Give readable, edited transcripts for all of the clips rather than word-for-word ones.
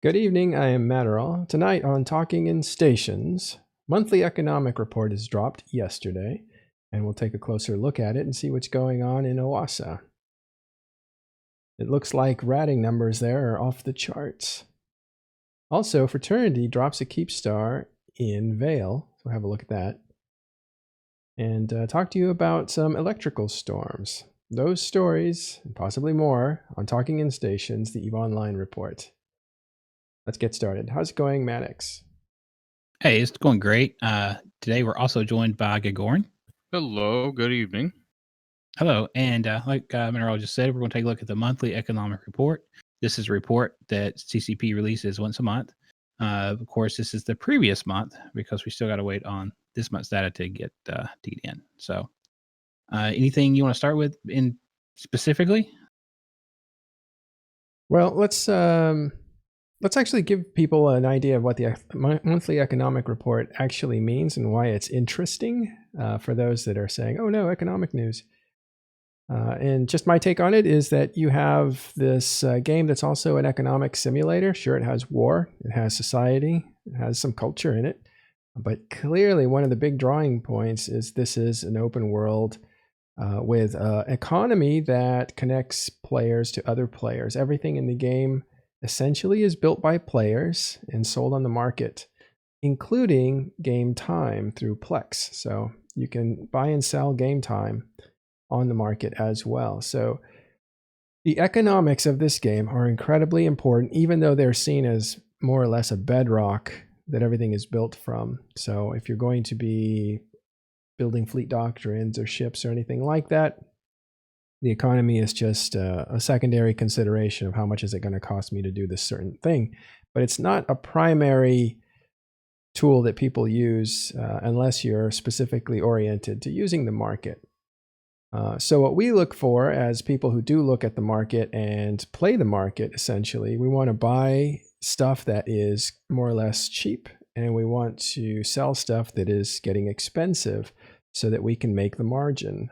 Good evening, I am Matterall. Tonight on Talking in Stations, monthly economic report is dropped yesterday, and we'll take a closer look at it and see what's going on in Oasa. It looks like ratting numbers there are off the charts. Also, Fraternity drops a Keepstar in Vale, so we'll have a look at that. And talk to you about some electrical storms. Those stories, and possibly more, on Talking in Stations, the EVE Online report. Let's get started. How's it going, Maddox? Hey, it's going great. Today we're also joined by Gagorn. Hello, good evening. Hello, and like Mineral just said, we're going to take a look at the monthly economic report. This is a report that CCP releases once a month. Of course, this is the previous month because we still got to wait on this month's data to get in. So, anything you want to start with in specifically? Well, let's actually give people an idea of what the monthly economic report actually means and why it's interesting for those that are saying, "Oh no, economic news." And just my take on it is that you have this game that's also an economic simulator. Sure, it has war, it has society, it has some culture in it, but clearly one of the big drawing points is this is an open world with an economy that connects players to other players. Everything in the game essentially is built by players and sold on the market, including game time through Plex. So you can buy and sell game time on the market as well. So the economics of this game are incredibly important, even though they're seen as more or less a bedrock that everything is built from. So if you're going to be building fleet doctrines or ships or anything like that, the economy is just a secondary consideration of how much is it going to cost me to do this certain thing. But it's not a primary tool that people use unless you're specifically oriented to using the market. So what we look for as people who do look at the market and play the market, essentially, we want to buy stuff that is more or less cheap, and we want to sell stuff that is getting expensive so that we can make the margin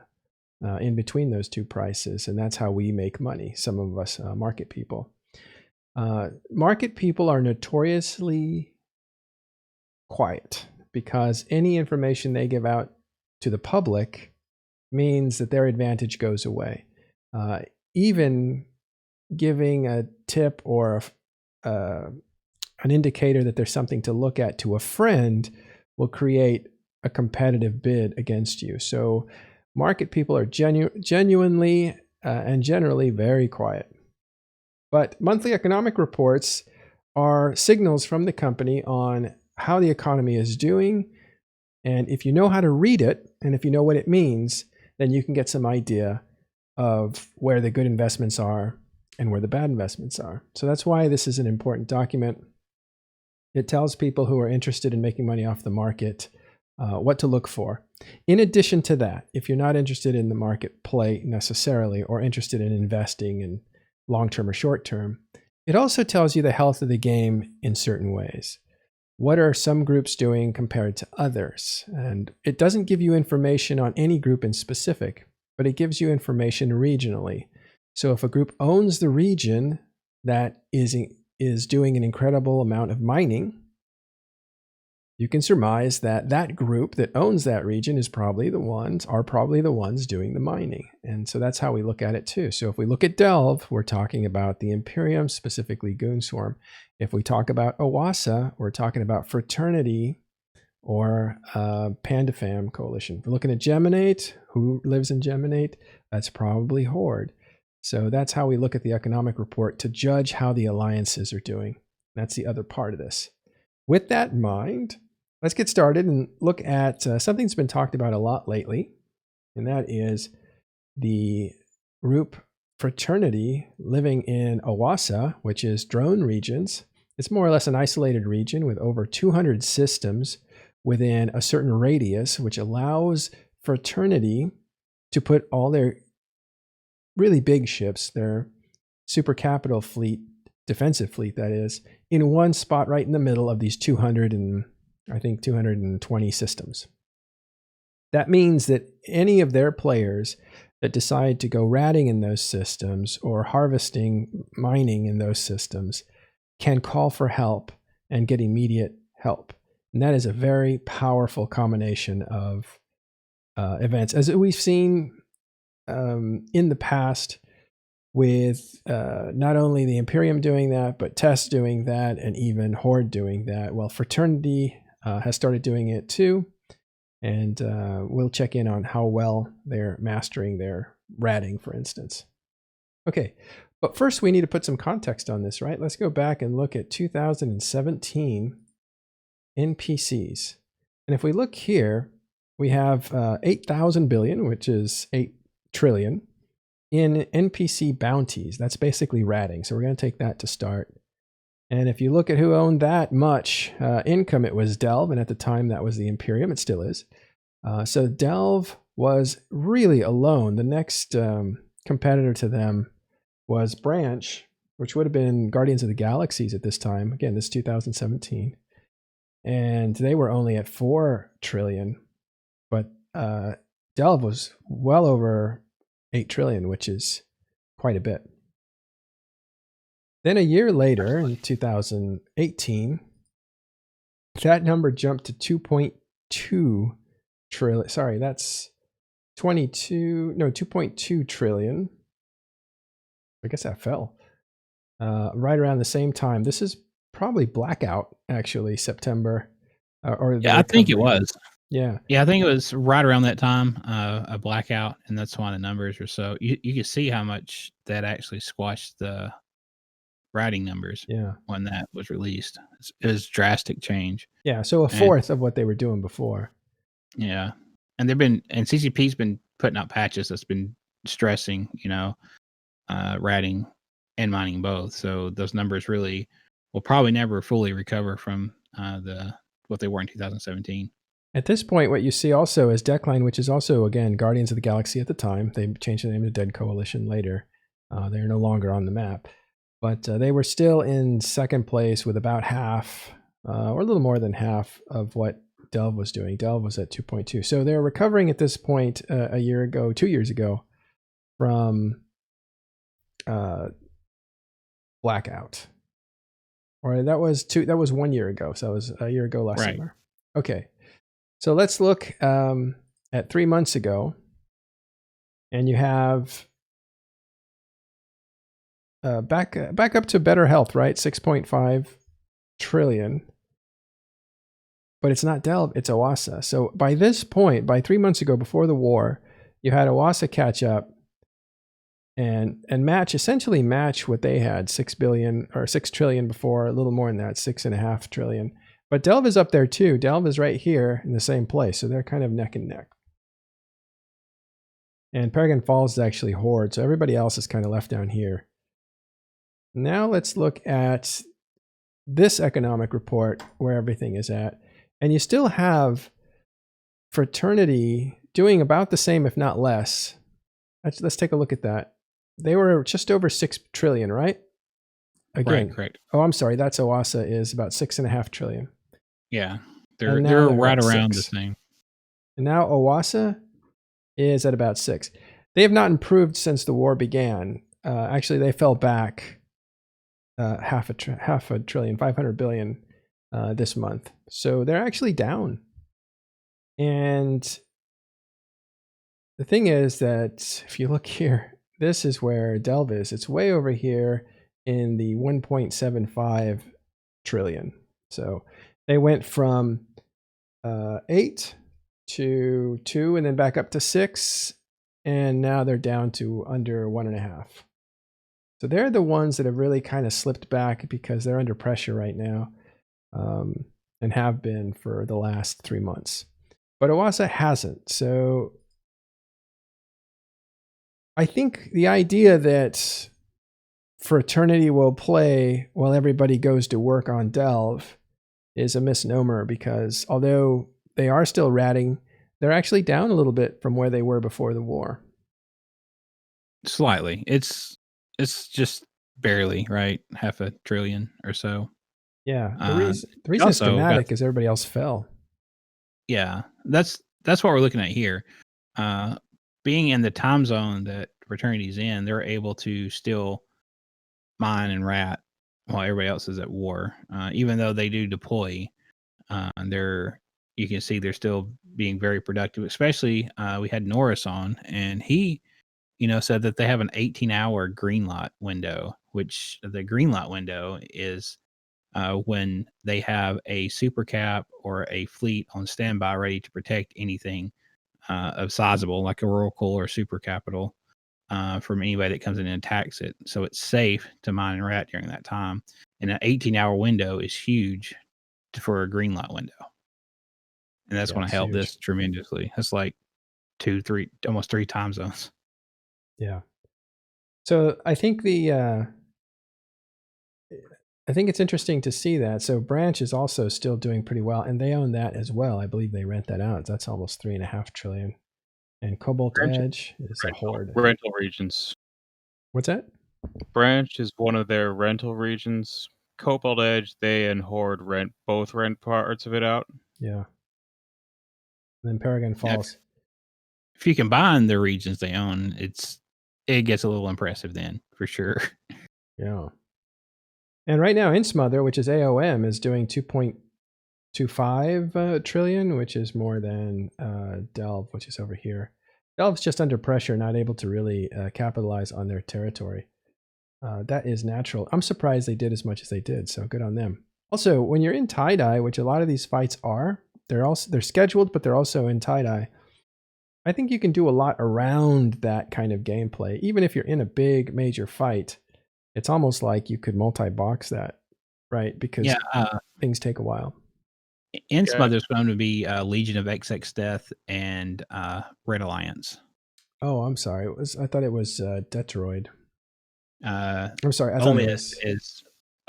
in between those two prices. And that's how we make money, some of us market people. Market people are notoriously quiet because any information they give out to the public means that their advantage goes away. Even giving a tip or an indicator that there's something to look at to a friend will create a competitive bid against you. So market people are genuinely and generally very quiet. But monthly economic reports are signals from the company on how the economy is doing. And if you know how to read it, and if you know what it means, then you can get some idea of where the good investments are and where the bad investments are. So that's why this is an important document. It tells people who are interested in making money off the market what to look for. In addition to that, if you're not interested in the market play necessarily, or interested in investing in long-term or short-term, it also tells you the health of the game in certain ways. What are some groups doing compared to others? And it doesn't give you information on any group in specific, but it gives you information regionally. So if a group owns the region that is doing an incredible amount of mining, you can surmise that that group that owns that region are probably the ones doing the mining. And so that's how we look at it too. So if we look at Delve, we're talking about the Imperium, specifically Goonswarm. If we talk about Oasa, we're talking about Fraternity or PandaFam Coalition. If we're looking at Geminate, who lives in Geminate? That's probably Horde. So that's how we look at the economic report to judge how the alliances are doing. That's the other part of this. With that in mind, let's get started and look at something that's been talked about a lot lately, and that is the group Fraternity living in Oasa, which is drone regions. It's more or less an isolated region with over 200 systems within a certain radius, which allows Fraternity to put all their really big ships, their super capital fleet, defensive fleet that is, in one spot right in the middle of these 220 systems. That means that any of their players that decide to go ratting in those systems or harvesting, mining in those systems, can call for help and get immediate help. And that is a very powerful combination of events, as we've seen in the past with not only the Imperium doing that, but Test doing that, and even Horde doing that. Well, Fraternity has started doing it too, and we'll check in on how well they're mastering their ratting, for instance. Okay, but first we need to put some context on this, right? Let's go back and look at 2017 NPCs. And if we look here, we have 8,000 billion, which is 8 trillion, in NPC bounties. That's basically ratting. So we're going to take that to start. And if you look at who owned that much income, it was Delve. And at the time, that was the Imperium. It still is. So Delve was really alone. The next competitor to them was Branch, which would have been Guardians of the Galaxies at this time. Again, this is 2017. And they were only at 4 trillion. But Delve was well over 8 trillion, which is quite a bit. Then a year later, in 2018, that number jumped to 2.2 trillion. Sorry, that's 2.2 trillion. I guess that fell right around the same time. This is probably Blackout, actually, September. I think it was. Yeah. Yeah, I think it was right around that time, a Blackout, and that's why the numbers are so. You can see how much that actually squashed the writing numbers. Yeah. When that was released, it was drastic change. Yeah, so a fourth of what they were doing before. Yeah, and CCP's been putting out patches that's been stressing, writing and mining both. So those numbers really will probably never fully recover from what they were in 2017. At this point, what you see also is Deckline, which is also, again, Guardians of the Galaxy at the time. They changed the name to Dead Coalition later. They're no longer on the map. But they were still in second place with about half, or a little more than half, of what Delve was doing. Delve was at 2.2. So they're recovering at this point 2 years ago, from Blackout. Or that was 1 year ago. So it was a year ago last summer. Okay. So let's look at 3 months ago, and you have back up to better health, right? 6.5 trillion. But it's not Delve, it's Oasa. So by this point, by 3 months ago, before the war, you had Oasa catch up and essentially match what they had, 6 billion or 6 trillion before, a little more than that, 6.5 trillion. But Delve is up there too. Delve is right here in the same place. So they're kind of neck and neck. And Paragon Falls is actually Horde. So everybody else is kind of left down here. Now let's look at this economic report where everything is at. And you still have Fraternity doing about the same, if not less. Let's take a look at that. They were just over 6 trillion, right? Again, right, correct. Oh, I'm sorry. That's Oasa is about 6.5 trillion. Yeah, they're right around the same. And now Oasa is at about 6. They have not improved since the war began. Actually, they fell back half a trillion, 500 billion this month. So they're actually down. And the thing is that if you look here, this is where Delve is. It's way over here in the 1.75 trillion. So they went from 8 to 2 and then back up to 6. And now they're down to under 1.5. So they're the ones that have really kind of slipped back because they're under pressure right now, and have been for the last 3 months. But Oasa hasn't. So I think the idea that Fraternity will play while everybody goes to work on Delve is a misnomer, because although they are still ratting, they're actually down a little bit from where they were before the war. Slightly. It's just barely, right? 500 billion or so. Yeah. The reason it's dramatic is everybody else fell. Yeah. That's what we're looking at here. Being in the time zone that Fraternity's in, they're able to still mine and rat while everybody else is at war. Even though they do deploy, you can see they're still being very productive. Especially, we had Norris on, and he, said that they have an 18-hour green lot window, which the green lot window is when they have a super cap or a fleet on standby ready to protect anything of sizable, like a Oracle or super capital, from anybody that comes in and attacks it. So it's safe to mine and rat during that time. And an 18-hour window is huge for a green light window. And that's Yeah, going to it's help huge. this tremendously. It's like 2, 3, almost 3 time zones. Yeah. So I think I think it's interesting to see that. So Branch is also still doing pretty well, and they own that as well. I believe they rent that out. That's almost $3.5 trillion. And Cobalt Branch Edge is a horde. rental regions. What's that? Branch is one of their rental regions. Cobalt Edge, they and Horde both rent parts of it out. Yeah. And then Paragon Falls. If you combine the regions they own, it gets a little impressive then, for sure. Yeah. And right now, InSmother, which is AOM, is doing 2.25 trillion, which is more than Delve, which is over here. Delve's just under pressure, not able to really capitalize on their territory. That is natural. I'm surprised they did as much as they did, so good on them. Also, when you're in tie-dye, which a lot of these fights are, they're scheduled, but they're also in tie-dye. I think you can do a lot around that kind of gameplay. Even if you're in a big major fight, it's almost like you could multi-box that, right? Because things take a while. InSmother's going to be Legion of XX Death and Red Alliance. Oh, I'm sorry. I thought it was Detroit. I'm sorry. I thought it was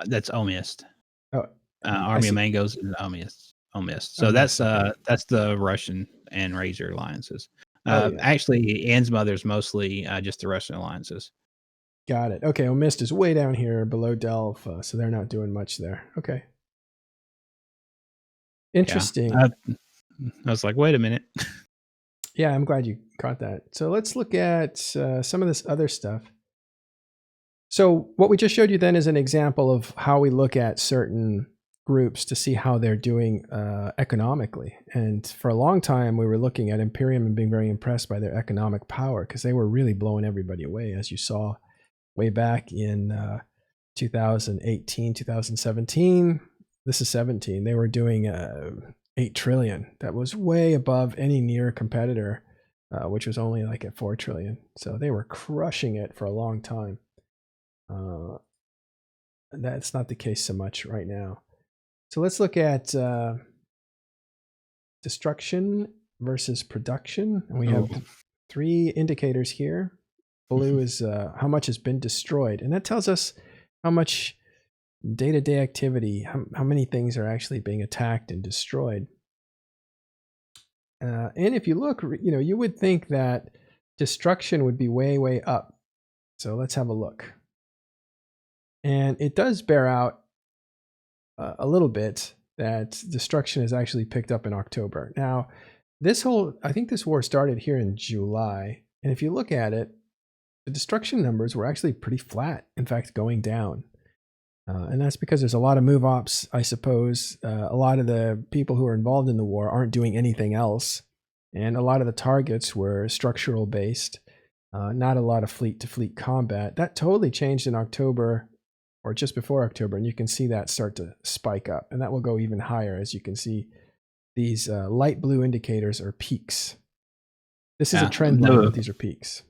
that's Omist. Oh, Army of Mangoes is Omist. So that's the Russian and Razor alliances. Actually, InSmother's mostly just the Russian alliances. Got it. Okay, Omist is way down here below Delve, so they're not doing much there. Okay. Interesting. Yeah. I was like, wait a minute. Yeah, I'm glad you caught that. So let's look at some of this other stuff. So what we just showed you then is an example of how we look at certain groups to see how they're doing economically. And for a long time, we were looking at Imperium and being very impressed by their economic power because they were really blowing everybody away, as you saw way back in 2018, 2017. This is 17. They were doing 8 trillion. That was way above any near competitor, which was only like at 4 trillion. So they were crushing it for a long time. That's not the case so much right now. So let's look at destruction versus production. And we have 3 indicators here. Blue is how much has been destroyed. And that tells us how much day-to-day activity, how many things are actually being attacked and destroyed. And if you look, you would think that destruction would be way, way up. So let's have a look. And it does bear out a little bit that destruction has actually picked up in October. Now, I think this war started here in July. And if you look at it, the destruction numbers were actually pretty flat, in fact, going down. And that's because there's a lot of move ops, I suppose. A lot of the people who are involved in the war aren't doing anything else. And a lot of the targets were structural based, not a lot of fleet to fleet combat. That totally changed in October or just before October. And you can see that start to spike up. And that will go even higher. As you can see, these light blue indicators are peaks. This is a trend line, but these are peaks.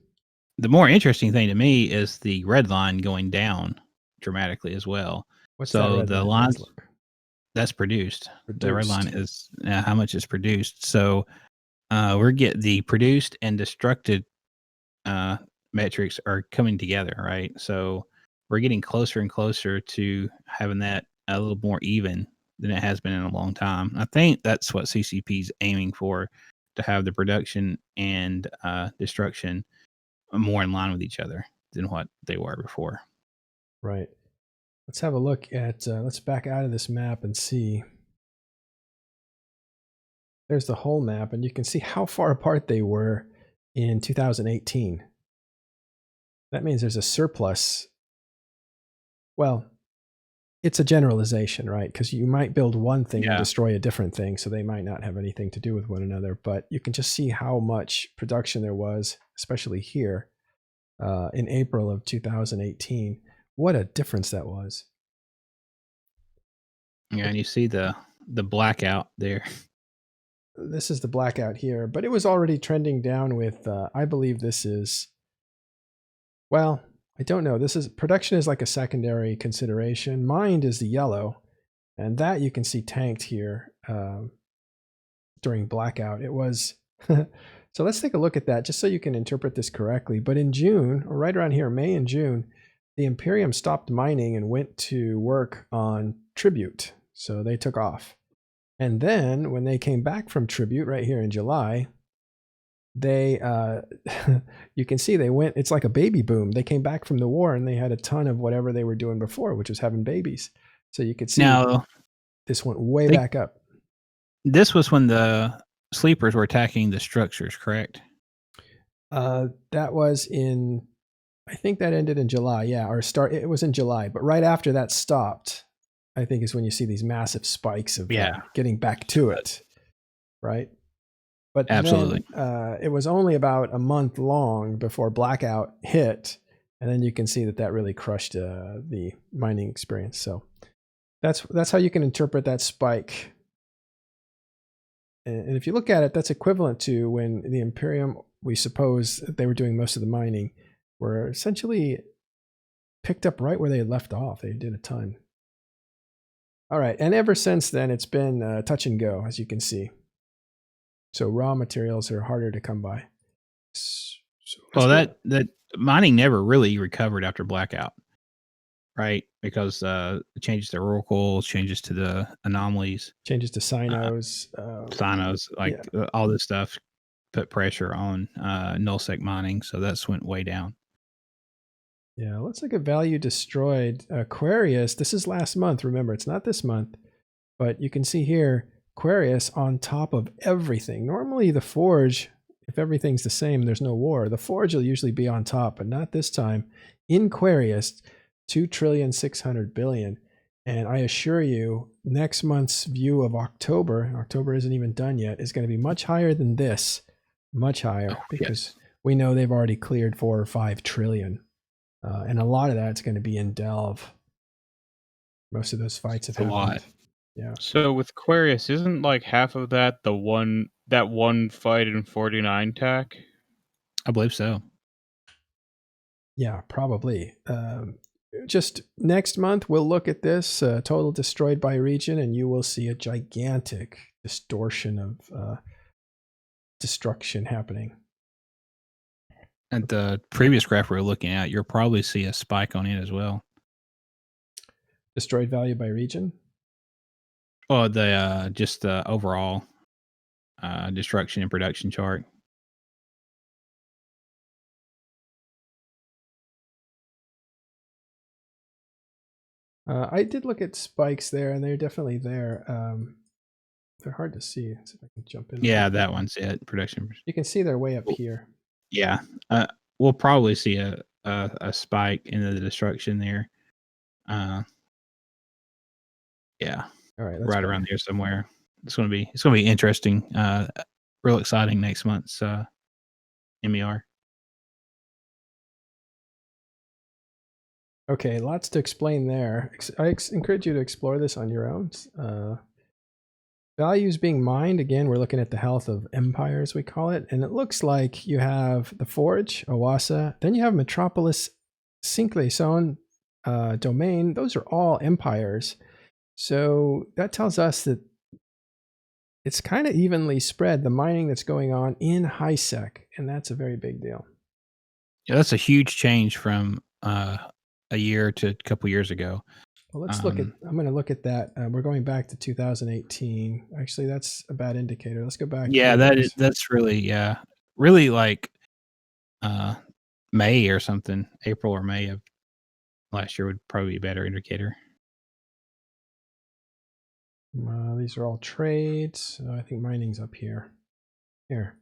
The more interesting thing to me is the red line going down dramatically as well. What's so that the lines that's produced. The red line is how much is produced. So we're getting the produced and destructed metrics are coming together, right? So we're getting closer and closer to having that a little more even than it has been in a long time. I think that's what CCP is aiming for, to have the production and destruction more in line with each other than what they were before. Right. Let's have a look at, let's back out of this map and see. There's the whole map, and you can see how far apart they were in 2018. That means there's a surplus. Well, it's a generalization, right? Because you might build one thing and Yeah. destroy a different thing, so they might not have anything to do with one another. But you can just see how much production there was, especially here in April of 2018. What a difference that was. Yeah, and you see the blackout there. This is the blackout here, but it was already trending down with, I believe this is, well, I don't know. This is, production is like a secondary consideration. Mined is the yellow, and that you can see tanked here during blackout. It was, so let's take a look at that just so you can interpret this correctly. But in June, or right around here, May and June, the Imperium stopped mining and went to work on Tribute. So they took off. And then when they came back from Tribute right here in July, they, you can see they went, it's like a baby boom. They came back from the war and they had a ton of whatever they were doing before, which was having babies. So you could see Now, this went way back up. this was when the sleepers were attacking the structures, correct? That was in, I think that ended in July. Yeah, or it was in July, but right after that stopped, I think is when you see these massive spikes of getting back to it, right? But absolutely, then, it was only about a month long before blackout hit, and then you can see that really crushed the mining experience. So that's how you can interpret that spike. And if you look at it, that's equivalent to when the Imperium, we suppose they were doing most of the mining, were essentially picked up right where they had left off. They did a ton. All right, and ever since then, it's been touch and go, as you can see. So raw materials are harder to come by. well, that mining never really recovered after blackout, right? Because it changes to oracles, changes to the anomalies, changes to sinos, all this stuff put pressure on nullsec mining, so that's went way down. Yeah, let's look at value destroyed. Aquarius, this is last month. Remember, it's not this month, but you can see here, Aquarius on top of everything. Normally the Forge, if everything's the same, there's no war. The Forge will usually be on top, but not this time. In Aquarius, 2,600 billion. And I assure you, next month's view of October isn't even done yet, is going to be much higher than this. Much higher, because we know they've already cleared 4 or 5 trillion. And a lot of that's going to be in Delve. Most of those fights have happened. Lot. Yeah. So with Aquarius, isn't like half of that that one fight in 49 tack? I believe so. Yeah, probably. Just next month, we'll look at this total destroyed by region, and you will see a gigantic distortion of destruction happening. At the previous graph we were looking at, you'll probably see a spike on it as well. Destroyed value by region? Oh, the just the overall destruction and production chart. I did look at spikes there, and they're definitely there. They're hard to see. Let's see if I can jump in. Yeah, that one's it. Production. You can see they're way up here. Yeah, we'll probably see a spike into the destruction there. Yeah. All right. Right around there somewhere. It's gonna be interesting. Real exciting next month's MER. Okay, lots to explain there. I encourage you to explore this on your own. Values being mined, again, we're looking at the health of empires, we call it. And it looks like you have the Forge, Oasa, then you have Metropolis, Synclason, Domain. Those are all empires. So that tells us that it's kind of evenly spread, the mining that's going on in HiSec, and that's a very big deal. Yeah, that's a huge change from a year to a couple years ago. Well, let's look at, I'm going to look at that. We're going back to 2018. Actually, that's a bad indicator. Let's go back. Yeah, that's really like May or something. April or May of last year would probably be a better indicator. These are all trades. I think mining's up here. Here.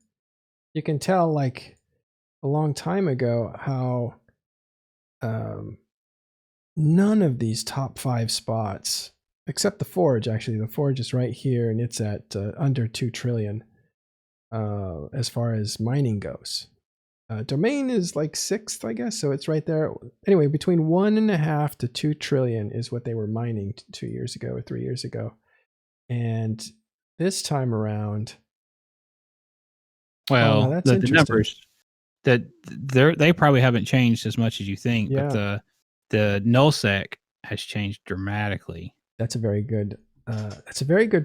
You can tell, like, a long time ago how none of these top 5 spots, except the Forge, actually. The Forge is right here, and it's at under 2 trillion as far as mining goes. Domain is like 6th, I guess, so it's right there. Anyway, between 1.5 to 2 trillion is what they were mining 2 years ago or 3 years ago. And this time around, Well, that's the interesting. numbers that they probably haven't changed as much as you think, Yeah. but the nullsec has changed dramatically. That's a very good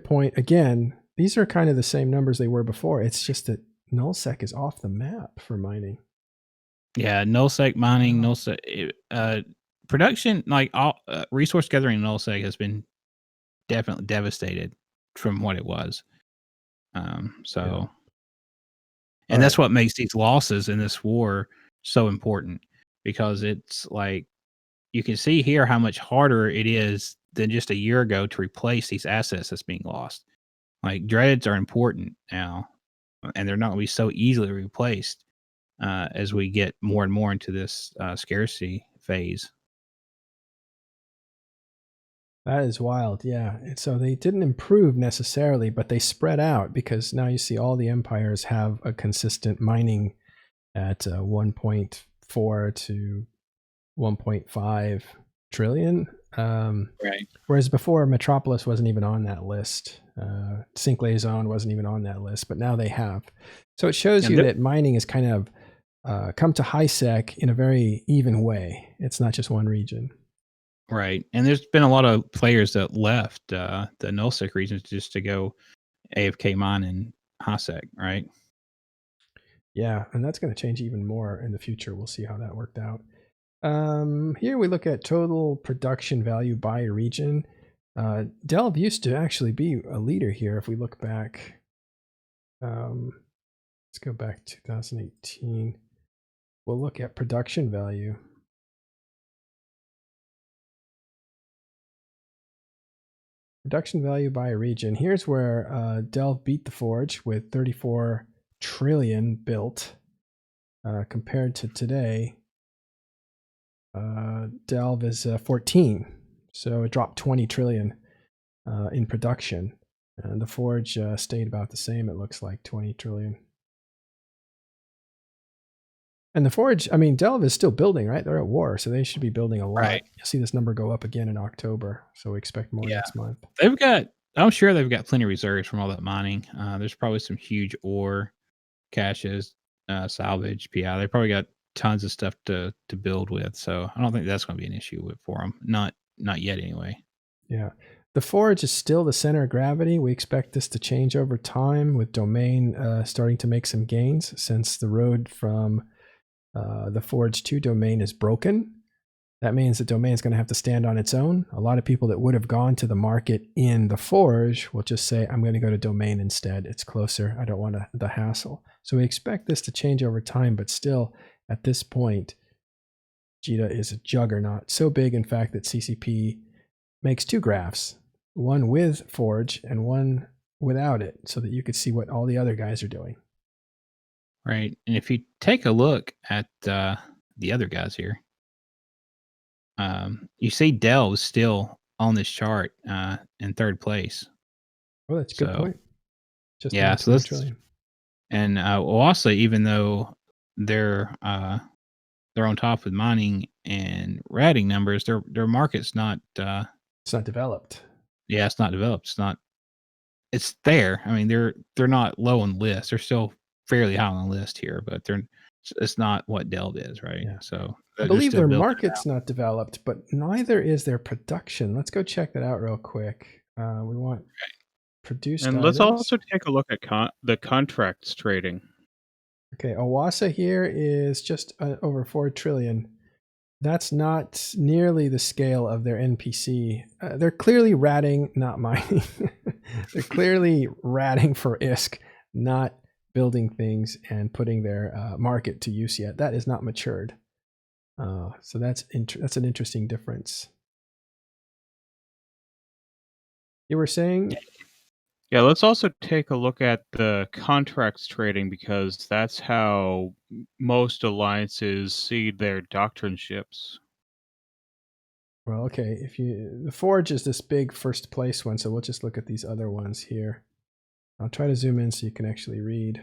point. Again, these are kind of the same numbers they were before. It's just that nullsec is off the map for mining. Yeah, nullsec mining, Wow. nullsec production, like all resource gathering in nullsec has been definitely devastated from what it was. So, and that's what makes these losses in this war so important, because it's like you can see here how much harder it is than just a year ago to replace these assets that's being lost. Like dreads are important now, and they're not going to be so easily replaced as we get more and more into this scarcity phase. That is wild, yeah. And so they didn't improve necessarily, but they spread out, because now you see all the empires have a consistent mining at 1.4 to 1.5 trillion. Right. Whereas before, Metropolis wasn't even on that list. Cinque Zone wasn't even on that list, but now they have. So it shows you that mining has kind of come to high sec in a very even way. It's not just one region. Right. And there's been a lot of players that left the nullsec regions just to go AFK mine and HISEC, right? Yeah, and that's going to change even more in the future. We'll see how that worked out. Here we look at total production value by region. Delve used to actually be a leader here. If we look back, let's go back to 2018. We'll look at production value. Production value by region. Here's where Delve beat the Forge with 34 trillion built. Compared to today, Delve is 14. So it dropped 20 trillion in production. And the Forge stayed about the same, it looks like, 20 trillion. And the Forge, I mean, Delve is still building, right? They're at war, so they should be building a lot. Right. You'll see this number go up again in October, so we expect more next month. I'm sure they've got plenty of reserves from all that mining. There's probably some huge ore caches, salvage, PI. They probably got tons of stuff to build with, so I don't think that's going to be an issue for them. Not yet, anyway. Yeah. The Forge is still the center of gravity. We expect this to change over time, with Domain starting to make some gains, since the road from the Forge to Domain is broken. That means that Domain is going to have to stand on its own. A lot of people that would have gone to the market in the Forge will just say, I'm going to go to Domain instead. It's closer. I don't want the hassle. So we expect this to change over time, but still, at this point, Jita is a juggernaut. So big, in fact, that CCP makes 2 graphs, one with Forge and one without it, so that you could see what all the other guys are doing. Right. And if you take a look at the other guys here, you see Delve is still on this chart in 3rd place. Oh, that's a good point. Just yeah, under so 20 that's trillion. And Oasa, even though they're on top with mining and ratting numbers, their market's not. It's not developed. Yeah, it's not developed. It's not. It's there. I mean, they're not low on the list. They're still fairly high on the list here, but it's not what Delve is, right? Yeah. So I believe their market's not developed, but neither is their production. Let's go check that out real quick. We want produced and items. let's also take a look at the contracts trading. Okay, Oasa here is just over 4 trillion. That's not nearly the scale of their NPC. They're clearly ratting, not mining. They're clearly ratting for ISK, not building things and putting their market to use yet. That is not matured. So that's an interesting difference. You were saying? Yeah, let's also take a look at the contracts trading, because that's how most alliances seed their doctrine ships. Well, okay. The Forge is this big first place one, so we'll just look at these other ones here. I'll try to zoom in so you can actually read.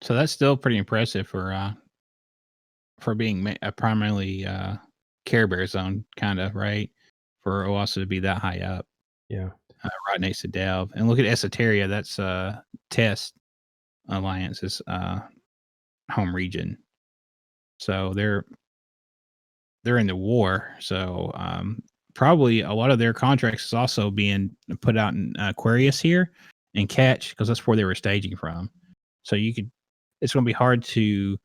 So that's still pretty impressive for being primarily Care Bear zone, kind of, right? For Oasa to be that high up. Yeah. Right next to Delve. And look at Esoteria, that's Test Alliance's home region. So they're in the war. So probably a lot of their contracts is also being put out in Aquarius here and Catch, because that's where they were staging from. So it's going to be hard to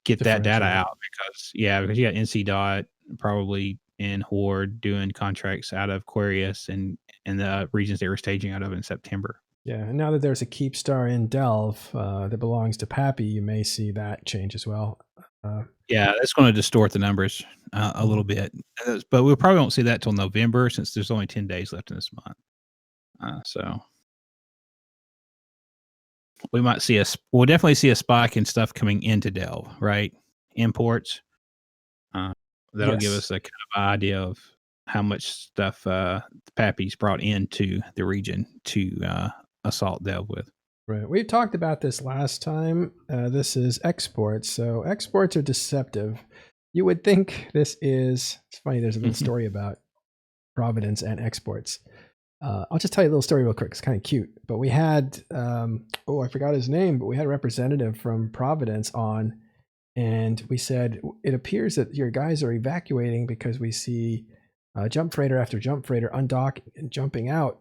get that data out because you got NC Dot probably and Horde doing contracts out of Aquarius and the regions they were staging out of in September. Yeah, and now that there's a Keepstar in Delve that belongs to Pappy, you may see that change as well. Yeah, that's going to distort the numbers a little bit, but we probably won't see that till November since there's only 10 days left in this month. So we'll definitely see a spike in stuff coming into Delve, right? Imports. That'll give us a kind of idea of how much stuff Pappy's brought into the region to assault Delve with. Right. We've talked about this last time. This is exports. So exports are deceptive. You would think it's funny, there's a little story about Providence and exports. I'll just tell you a little story real quick. It's kind of cute. But we had, I forgot his name, but we had a representative from Providence on, and we said, it appears that your guys are evacuating because we see jump freighter after jump freighter undocking and jumping out.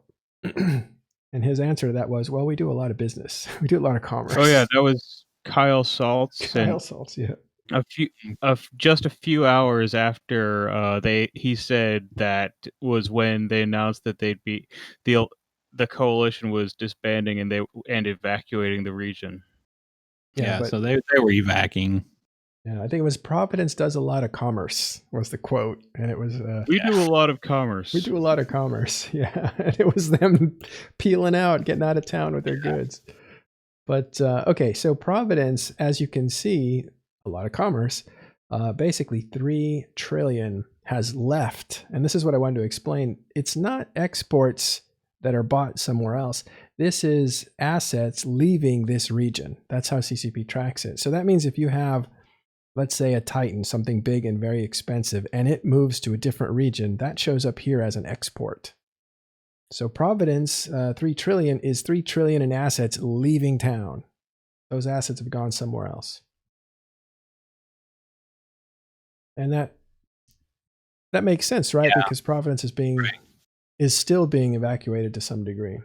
And his answer to that was, well, we do a lot of business. We do a lot of commerce. Oh yeah, that was Kyle Saltz. Kyle Saltz, yeah. Just a few hours after he said that was when they announced that the coalition was disbanding and evacuating the region. Yeah, so they were evacuating. Yeah, I think it was Providence does a lot of commerce was the quote, and it was we do a lot of commerce. We do a lot of commerce, yeah, and it was them peeling out, getting out of town with their goods. But okay, so Providence, as you can see, a lot of commerce. Basically, 3 trillion has left, and this is what I wanted to explain. It's not exports that are bought somewhere else. This is assets leaving this region. That's how CCP tracks it. So that means if you have, let's say, a Titan, something big and very expensive, and it moves to a different region, that shows up here as an export. So Providence, 3 trillion is 3 trillion in assets leaving town. Those assets have gone somewhere else. And that makes sense, right? Yeah. Because Providence is still being evacuated to some degree.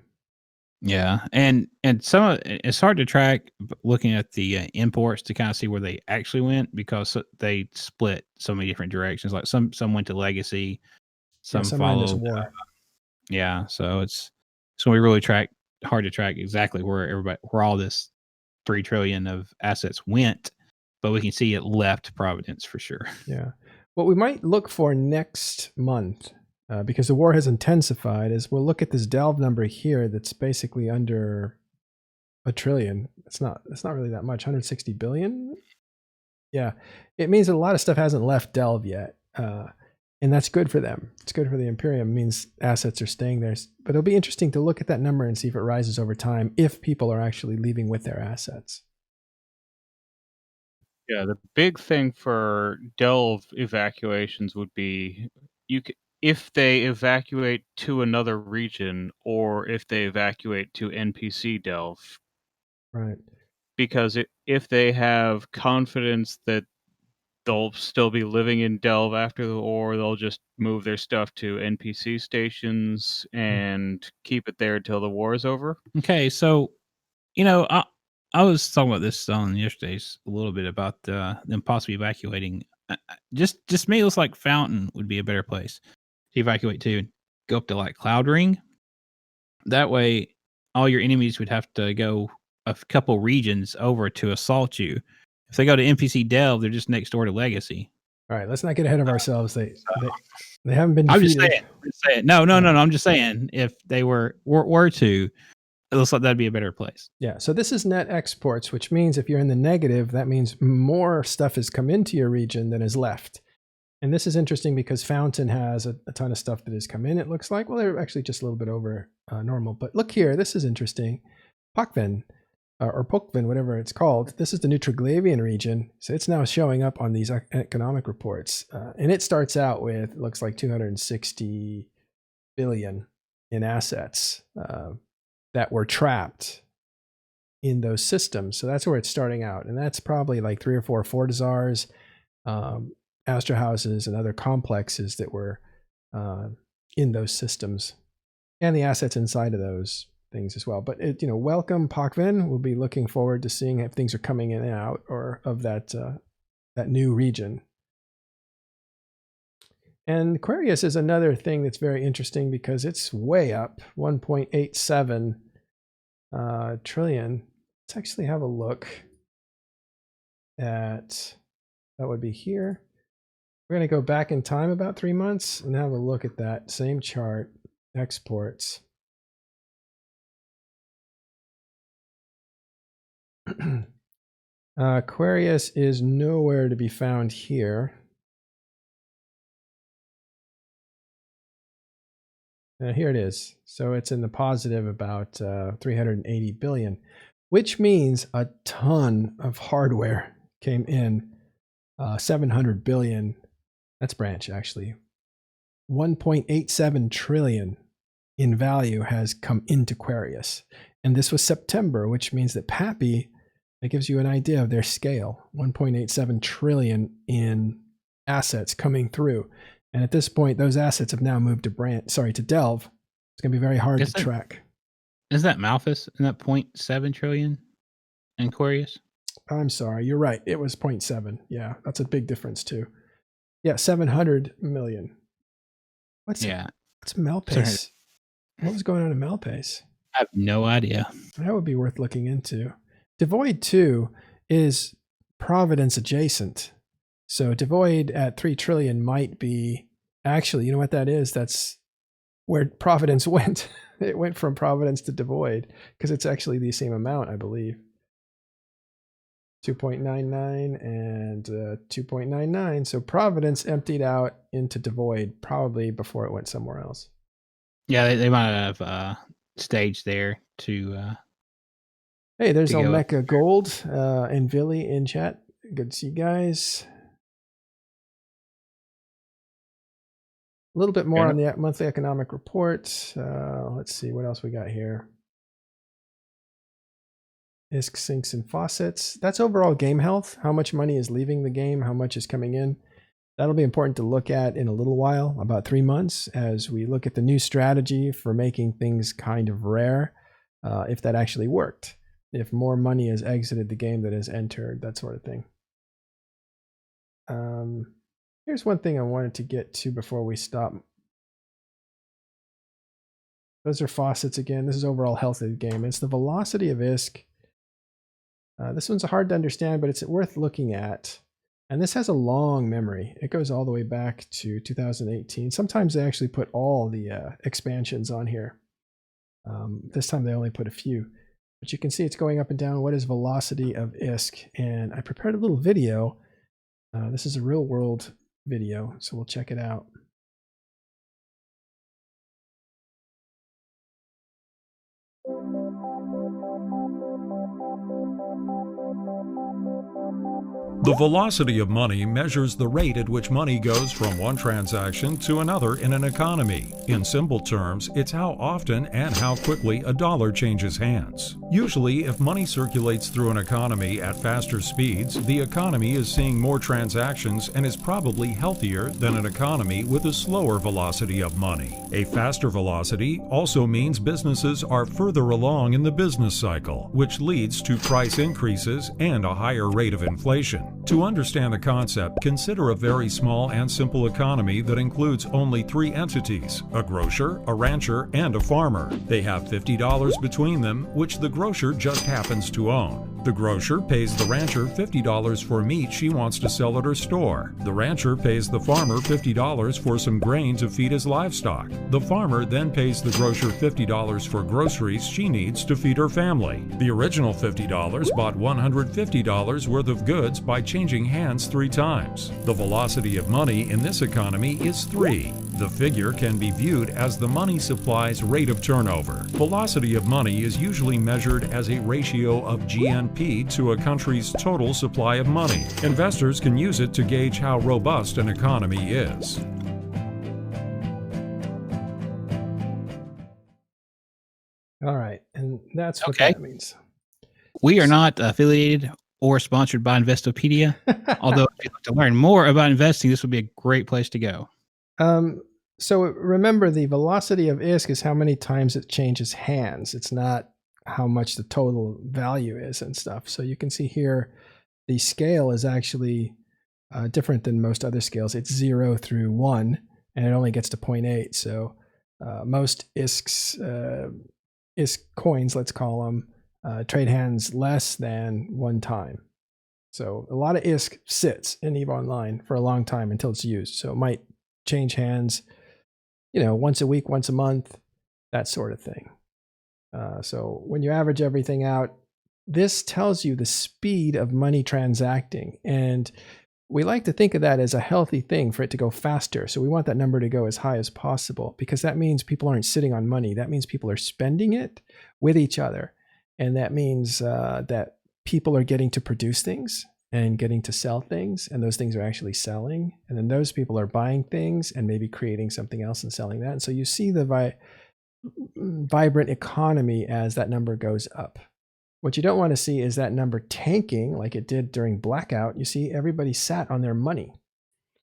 Yeah, and some it's hard to track looking at the imports to kind of see where they actually went because they split so many different directions. Like some went to Legacy, some followed war. So it's we really hard to track exactly where all this 3 trillion of assets went, but we can see it left Providence for sure. Yeah, what we might look for next month. Because the war has intensified, is we'll look at this Delve number here that's basically under $1 trillion. It's not really that much, 160 billion. Yeah, it means that a lot of stuff hasn't left Delve yet, and that's good for them. It's good for the Imperium. It means assets are staying there. But it'll be interesting to look at that number and see if it rises over time, if people are actually leaving with their assets. Yeah, the big thing for Delve evacuations would be if they evacuate to another region or if they evacuate to NPC Delve. Right. Because if they have confidence that they'll still be living in Delve after the war, they'll just move their stuff to NPC stations and keep it there until the war is over. Okay, so, I was talking about this on yesterday's a little bit about them possibly evacuating. Just me, it looks like Fountain would be a better place to evacuate to. Go up to like Cloud Ring. That way, all your enemies would have to go a couple regions over to assault you. If they go to NPC Delve, they're just next door to Legacy. All right, let's not get ahead of ourselves. They haven't been defeated. I'm just saying. No. I'm just saying if they were to It looks like that'd be a better place. Yeah, so this is net exports, which means if you're in the negative, that means more stuff has come into your region than is left. And this is interesting because Fountain has a ton of stuff that has come in, it looks like. Well, they're actually just a little bit over normal. But look here, this is interesting. Pokven, or Pokven, whatever it's called. This is the Nutriglavian region. So it's now showing up on these economic reports. And it starts out with, it looks like 260 billion in assets that were trapped in those systems. So that's where it's starting out. And that's probably like 3 or 4 Fortizars, Astra houses, and other complexes that were in those systems, and the assets inside of those things as well. But welcome Pokven. We'll be looking forward to seeing if things are coming in and out or of that new region. And Aquarius is another thing that's very interesting because it's way up, 1.87 trillion. Let's actually have a look at, that would be here. We're going to go back in time about 3 months and have a look at that same chart, exports. Aquarius is nowhere to be found here. Here it is. So it's in the positive about 380 billion, which means a ton of hardware came in, 700 billion. That's branch actually. 1.87 trillion in value has come into Aquarius. And this was September, which means that Pappy, that gives you an idea of their scale. 1.87 trillion in assets coming through. And at this point, those assets have now moved to Delve. It's going to be very hard to track. Is that Malthus in that 0.7 trillion in Aquarius? I'm sorry, you're right. It was 0.7. Yeah, that's a big difference too. Yeah, 700 million. What's Melpace? What was going on in Melpace? I have no idea. That would be worth looking into. Devoid 2 is Providence adjacent. So Devoid at 3 trillion might be, actually, you know what that is? That's where Providence went. It went from Providence to Devoid because it's actually the same amount, I believe. 2.99 and 2.99. So Providence emptied out into Devoid probably before it went somewhere else. Yeah, they might have staged there to. Hey, there's Olmeca Gold and Villy in chat. Good to see you guys. A little bit more on the monthly economic report. Let's see what else we got here. ISK sinks and faucets. That's overall game health. How much money is leaving the game? How much is coming in? That'll be important to look at in a little while, about 3 months, as we look at the new strategy for making things kind of rare, if that actually worked. If more money has exited the game than has entered, that sort of thing. Here's one thing I wanted to get to before we stop. Those are faucets again. This is overall health of the game. It's the velocity of ISK. This one's hard to understand, but it's worth looking at. And this has a long memory. It goes all the way back to 2018. Sometimes they actually put all the expansions on here. This time they only put a few. But you can see it's going up and down. What is velocity of ISK? And I prepared a little video. This is a real world video, so we'll check it out. The velocity of money measures the rate at which money goes from one transaction to another in an economy. In simple terms, it's how often and how quickly a dollar changes hands. Usually, if money circulates through an economy at faster speeds, the economy is seeing more transactions and is probably healthier than an economy with a slower velocity of money. A faster velocity also means businesses are further along in the business cycle, which leads to price increases and a higher rate of inflation. To understand the concept, consider a very small and simple economy that includes only 3 entities: a grocer, a rancher, and a farmer. They have $50 between them, which the grocer just happens to own. The grocer pays the rancher $50 for meat she wants to sell at her store. The rancher pays the farmer $50 for some grain to feed his livestock. The farmer then pays the grocer $50 for groceries she needs to feed her family. The original $50 bought $150 worth of goods by changing hands 3 times. The velocity of money in this economy is 3. The figure can be viewed as the money supply's rate of turnover. Velocity of money is usually measured as a ratio of GNP to a country's total supply of money. Investors can use it to gauge how robust an economy is. All right, and that's what Okay. that means. We are not affiliated or sponsored by Investopedia, although if you'd like to learn more about investing, this would be a great place to go. So remember, the velocity of ISK is how many times it changes hands. It's not how much the total value is and stuff. So you can see here, the scale is actually different than most other scales. It's 0 through 1, and it only gets to 0.8. So most ISK coins, let's call them, trade hands less than 1 time. So a lot of ISK sits in EVE Online for a long time until it's used. So it might change hands, once a week, once a month, that sort of thing. So when you average everything out, this tells you the speed of money transacting. And we like to think of that as a healthy thing for it to go faster. So we want that number to go as high as possible, because that means people aren't sitting on money. That means people are spending it with each other. And that means that people are getting to produce things and getting to sell things, and those things are actually selling. And then those people are buying things and maybe creating something else and selling that. And so you see the vibrant economy as that number goes up. What you don't want to see is that number tanking like it did during blackout. You see everybody sat on their money,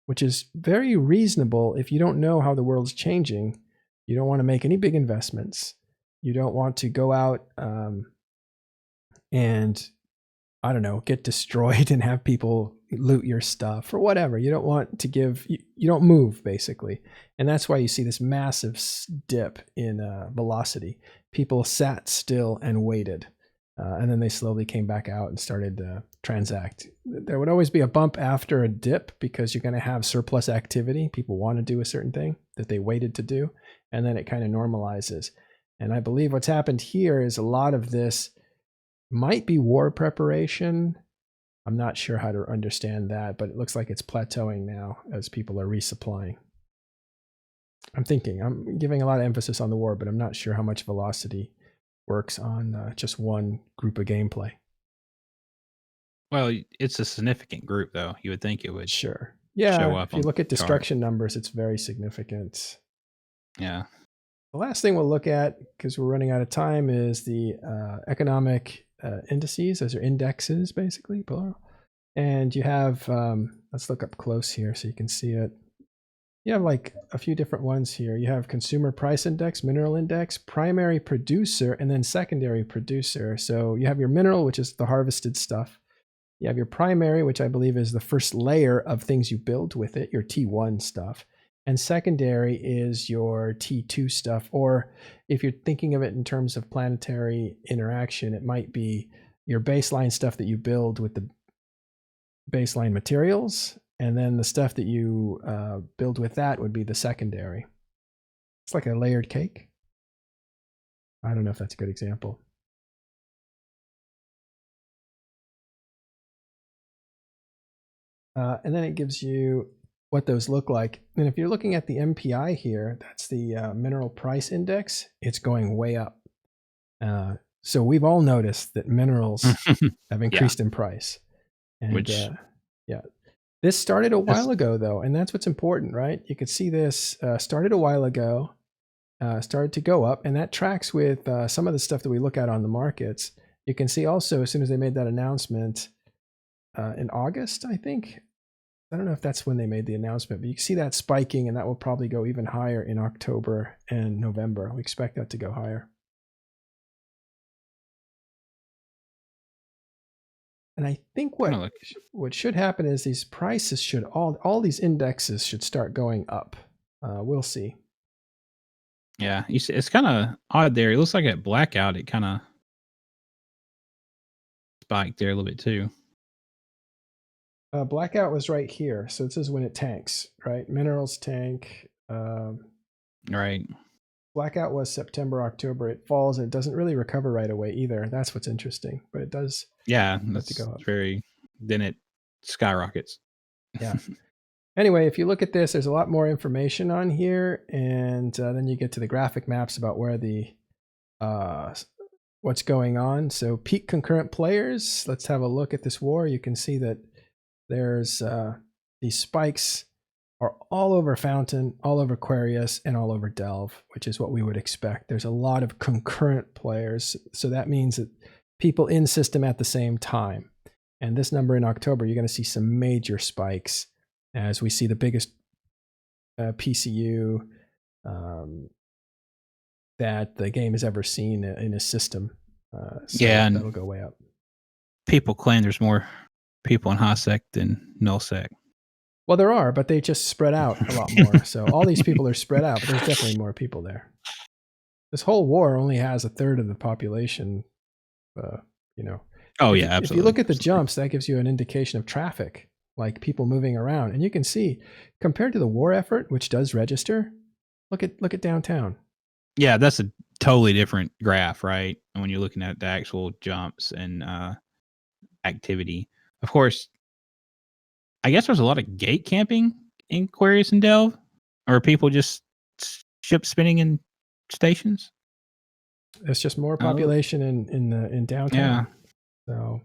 which is very reasonable if you don't know how the world's changing. You don't want to make any big investments. You don't want to go out and get destroyed and have people loot your stuff or whatever. You don't want to you don't move, basically. And that's why you see this massive dip in velocity. People sat still and waited. And then they slowly came back out and started to transact. There would always be a bump after a dip because you're going to have surplus activity. People want to do a certain thing that they waited to do. And then it kind of normalizes. And I believe what's happened here is a lot of this might be war preparation. I'm not sure how to understand that, but it looks like it's plateauing now as people are resupplying. I'm giving a lot of emphasis on the war, but I'm not sure how much velocity works on just one group of gameplay. Well, it's a significant group, though. You would think it would Sure. show Yeah, up if you on look at the chart. destruction numbers, it's very significant. Yeah. The last thing we'll look at, because we're running out of time, is the economic indices. Those are indexes, basically, plural. And you have, let's look up close here so you can see it. You have like a few different ones here. You have consumer price index, mineral index, primary producer, and then secondary producer. So you have your mineral, which is the harvested stuff. You have your primary, which I believe is the first layer of things you build with it, your T1 stuff. And secondary is your T2 stuff. Or if you're thinking of it in terms of planetary interaction, it might be your baseline stuff that you build with the baseline materials. And then the stuff that you build with that would be the secondary. It's like a layered cake. I don't know if that's a good example. And then it gives you what those look like. And if you're looking at the MPI here, that's the mineral price index. It's going way up. So we've all noticed that minerals have increased in price. And yeah. This started a while ago, though, and that's what's important, right? You could see this started a while ago, started to go up, and that tracks with some of the stuff that we look at on the markets. You can see also, as soon as they made that announcement in August, I think. I don't know if that's when they made the announcement, but you can see that spiking, and that will probably go even higher in October and November. We expect that to go higher. And I think what should happen is these prices should all these indexes should start going up. We'll see. Yeah, you see, it's kind of odd there. It looks like at blackout, it kind of spiked there a little bit too. Blackout was right here. So this is when it tanks, right? Minerals tank. Right. Blackout was September, October. It falls and it doesn't really recover right away either. That's what's interesting. But it does. Yeah, have that's to go up. very. Then it skyrockets. Yeah. Anyway, if you look at this, there's a lot more information on here, and then you get to the graphic maps about where the what's going on. So peak concurrent players. Let's have a look at this war. You can see that there's these spikes are all over Fountain, all over Aquarius, and all over Delve, which is what we would expect. There's a lot of concurrent players, so that means that people in system at the same time. And this number in October, you're going to see some major spikes as we see the biggest PCU that the game has ever seen in a system. So yeah, and that'll go way up. People claim there's more people in HiSec than nullsec. Well, there are, but they just spread out a lot more. So all these people are spread out, but there's definitely more people there. This whole war only has a third of the population, you know. Oh, yeah, absolutely. If you look at the jumps, that gives you an indication of traffic, like people moving around. And you can see, compared to the war effort, which does register, look at downtown. Yeah, that's a totally different graph, right? When you're looking at the actual jumps and activity. Of course, I guess there's a lot of gate camping in Aquarius and Delve, or people just ship spinning in stations. It's just more population in downtown. Yeah.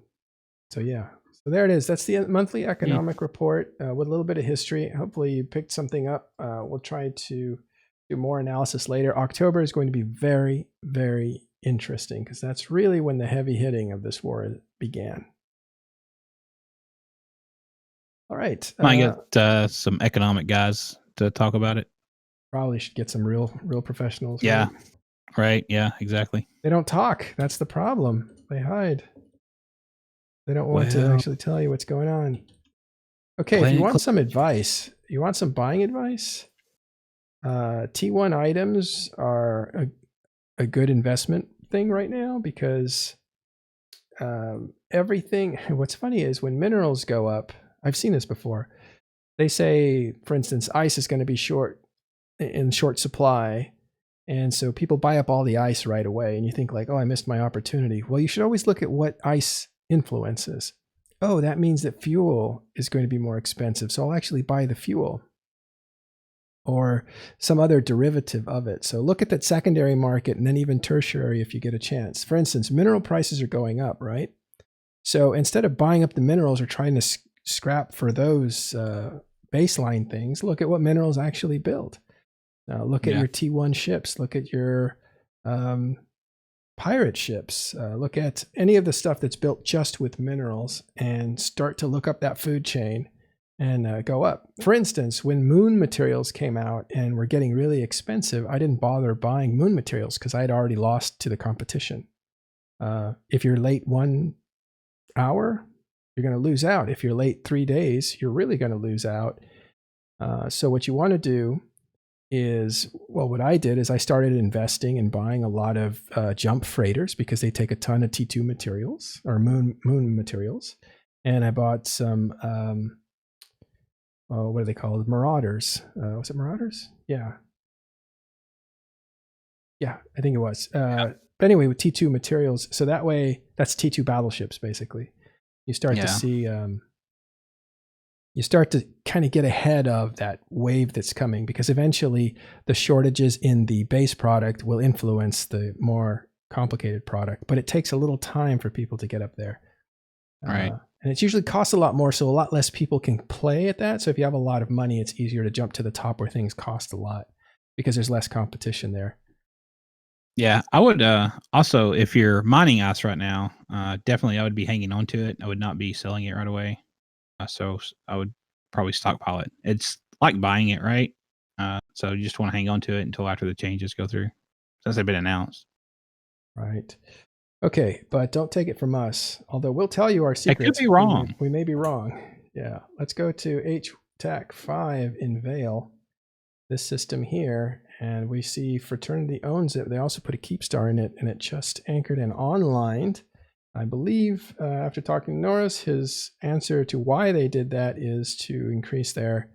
So yeah. So there it is. That's the monthly economic report with a little bit of history. Hopefully you picked something up. We'll try to do more analysis later. October is going to be very, very interesting because that's really when the heavy hitting of this war began. All right. Might get some economic guys to talk about it. Probably should get some real professionals. Yeah. Right. Yeah, exactly. They don't talk. That's the problem. They hide. They don't want to actually tell you what's going on. Okay, if you want some advice, you want some buying advice, T1 items are a good investment thing right now because everything, what's funny is when minerals go up, I've seen this before. They say, for instance, ice is going to be in short supply. And so people buy up all the ice right away. And you think like, oh, I missed my opportunity. Well, you should always look at what ice influences. Oh, that means that fuel is going to be more expensive. So I'll actually buy the fuel or some other derivative of it. So look at that secondary market and then even tertiary if you get a chance. For instance, mineral prices are going up, right? So instead of buying up the minerals or trying to scrap for those baseline things, look at what minerals actually build. Look at your T1 ships. Look at your pirate ships. Look at any of the stuff that's built just with minerals and start to look up that food chain and go up. For instance, when moon materials came out and were getting really expensive, I didn't bother buying moon materials because I had already lost to the competition. If you're late 1 hour, you're going to lose out. If you're late 3 days, you're really going to lose out. So what you want to do is, well, what I did is I started investing and buying a lot of jump freighters because they take a ton of T2 materials or moon materials. And I bought some, what are they called? Marauders. Was it Marauders? Yeah. Yeah, I think it was. But anyway, with T2 materials. So that way, that's T2 battleships, basically. You start to see... you start to kind of get ahead of that wave that's coming because eventually the shortages in the base product will influence the more complicated product, but it takes a little time for people to get up there. Right. And it usually costs a lot more, so a lot less people can play at that. So if you have a lot of money, it's easier to jump to the top where things cost a lot because there's less competition there. Yeah, I would also, if you're mining ice right now, definitely I would be hanging on to it. I would not be selling it right away. So I would probably stockpile it. It's like buying it, right? So you just want to hang on to it until after the changes go through, since they've been announced. Right. Okay, but don't take it from us. Although we'll tell you our secrets. It could be wrong. We may be wrong. Yeah. Let's go to HTech 5 in Vale, this system here, and we see Fraternity owns it. They also put a Keepstar in it, and it just anchored and online. I believe after talking to Norris, his answer to why they did that is to increase their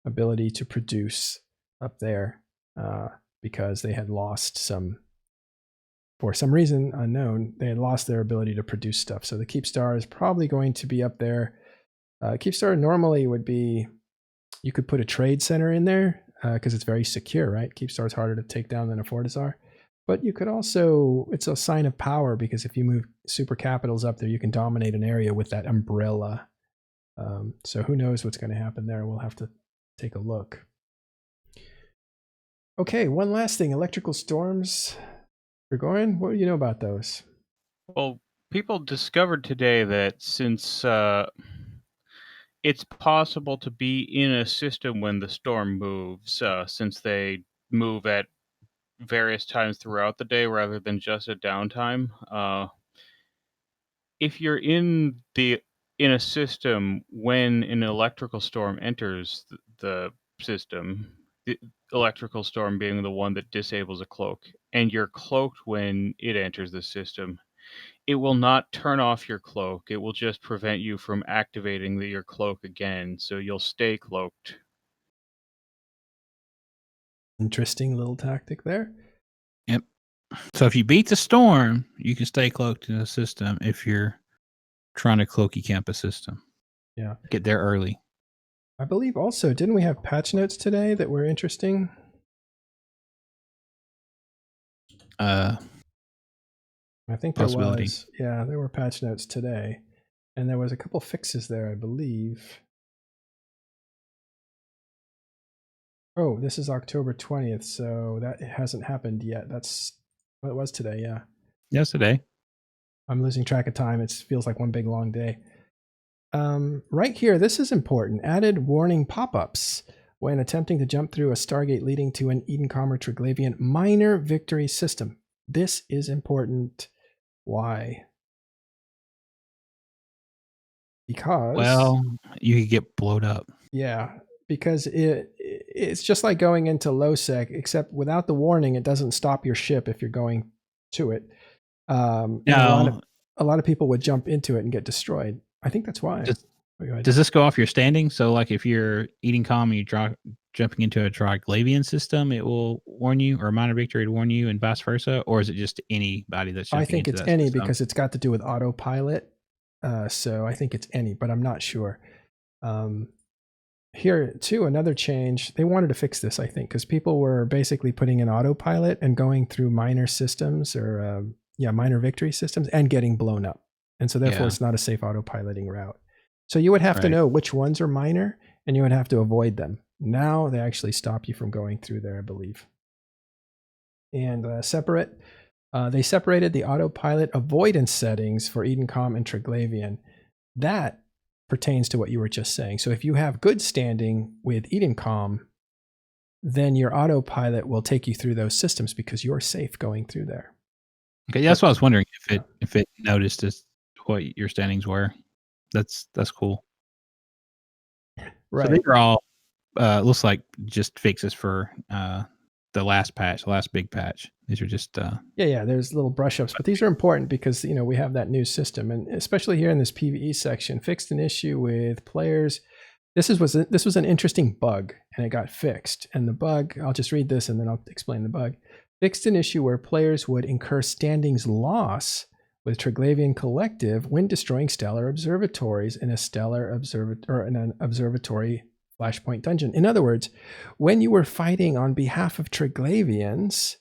ability to produce up there because they had lost some, for some reason unknown, they had lost their ability to produce stuff. So the Keepstar is probably going to be up there. Keepstar normally would be, you could put a trade center in there because it's very secure, right? Keepstar is harder to take down than a Fortizar. But you could also, it's a sign of power because if you move super capitals up there, you can dominate an area with that umbrella. So who knows what's going to happen there? We'll have to take a look. Okay, one last thing, electrical storms. Gregorian, what do you know about those? Well, people discovered today that since it's possible to be in a system when the storm moves, since they move at various times throughout the day rather than just at downtime. If you're in a system when an electrical storm enters the system, the electrical storm being the one that disables a cloak, and you're cloaked when it enters the system, it will not turn off your cloak. It will just prevent you from activating your cloak again, so you'll stay cloaked. Interesting little tactic there. Yep. So if you beat the storm, you can stay cloaked in the system if you're trying to cloaky camp a system. Yeah. Get there early. I believe also, didn't we have patch notes today that were interesting? I think there was. Yeah, there were patch notes today. And there was a couple fixes there, I believe. Oh, this is October 20th, so that hasn't happened yet. That's what it was today, yeah. Yesterday. I'm losing track of time. It feels like one big long day. Right here, this is important. Added warning pop-ups when attempting to jump through a Stargate leading to an Edencom or Triglavian minor victory system. This is important. Why? Because... well, you could get blown up. Yeah, because it's just like going into low sec, except without the warning, it doesn't stop your ship if you're going to it. No. A lot of people would jump into it and get destroyed. I think that's why. Does this go off your standing? So, like, if you're eating calm and you're jumping into a Triglavian system, it will warn you, or a minor victory to warn you, and vice versa? Or is it just anybody that's jumping I think into it's that any system? because it's got to do with autopilot. So I think it's any, but I'm not sure. Here, too, another change. They wanted to fix this, I think, because people were basically putting in autopilot and going through minor systems or, minor victory systems and getting blown up. And so therefore, it's not a safe autopiloting route. So you would have to know which ones are minor and you would have to avoid them. Now they actually stop you from going through there, I believe. And they separated the autopilot avoidance settings for Edencom and Triglavian. That pertains to what you were just saying. So if you have good standing with Edencom, then your autopilot will take you through those systems because you're safe going through there. Okay, that's what I was wondering if it noticed what your standings were. That's cool. Right. So these are all looks like just fixes for the last big patch. These are just there's little brush ups, but these are important because we have that new system, and especially here in this PvE section, fixed an issue with players. This was an interesting bug, and it got fixed. And the bug, I'll just read this and then I'll explain the bug. Fixed an issue where players would incur standings loss with Triglavian Collective when destroying stellar observatories in an observatory flashpoint dungeon. In other words, when you were fighting on behalf of Triglavians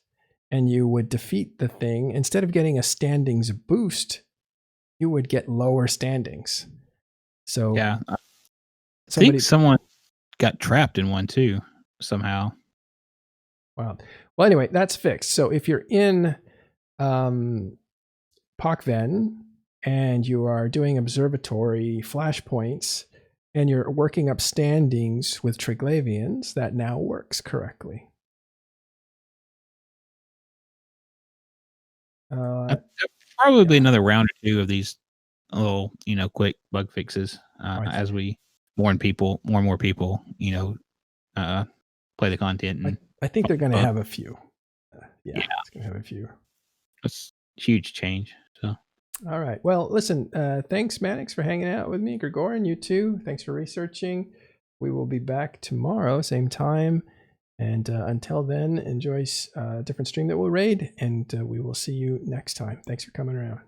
and you would defeat the thing, instead of getting a standings boost, you would get lower standings. So yeah, I think someone got trapped in one too somehow. Wow. Well, anyway, that's fixed. So if you're in Pakven and you are doing observatory flashpoints and you're working up standings with Triglavians, that now works correctly. Probably another round or two of these little, quick bug fixes as we more and more people, play the content. And I think they're going to have a few. Yeah, it's going to have a few. It's a huge change. So All right. Well, listen, thanks, Mannix, for hanging out with me. Gregorian, you too. Thanks for researching. We will be back tomorrow, same time. And until then, enjoy a different stream that we'll raid, and we will see you next time. Thanks for coming around.